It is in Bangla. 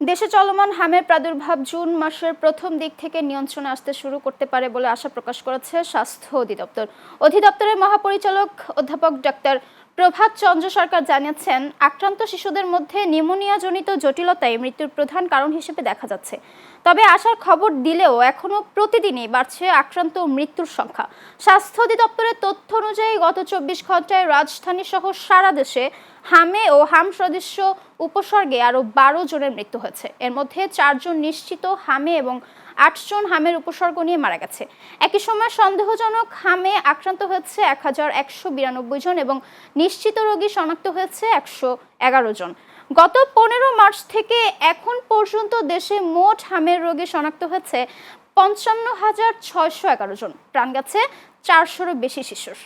দেশে চলমান হামের প্রাদুর্ভাব জুন মাসের প্রথম দিক থেকে নিয়ন্ত্রণে আসতে শুরু করতে পারে বলে আশা প্রকাশ করেছে স্বাস্থ্য অধিদপ্তর। অধিদপ্তরের মহাপরিচালক অধ্যাপক ডাক্তার প্রভাত চন্দ্র সরকার জানিয়েছেন, আক্রান্ত শিশুদের মধ্যে নিউমোনিয়াজনিত জটিলতাই মৃত্যুর প্রধান কারণ হিসেবে দেখা যাচ্ছে। তবে আশার খবর দিলেও এখনো প্রতিদিনই বাড়ছে আক্রান্ত ও মৃত্যুর সংখ্যা। স্বাস্থ্য অধিদপ্তরের তথ্য অনুযায়ী গত 24 ঘন্টায় রাজধানী সহ সারা দেশে হামে ও হাম সদৃশ্য উপসর্গে আরও 12 জনের মৃত্যু হয়েছে। এর মধ্যে 4 জন নিশ্চিত হামে এবং 8 জন হামের উপসর্গ নিয়ে মারা গেছে। একই সময় সন্দেহজনক হামে আক্রান্ত হয়েছে 1192 জন এবং নিশ্চিত রোগী শনাক্ত হয়েছে 111 জন। গত 15 মার্চ থেকে এখন পর্যন্ত দেশে মোট হামের রোগী শনাক্ত হয়েছে 55,611 জন। প্রাণ গেছে 400-রও বেশি শিশুর।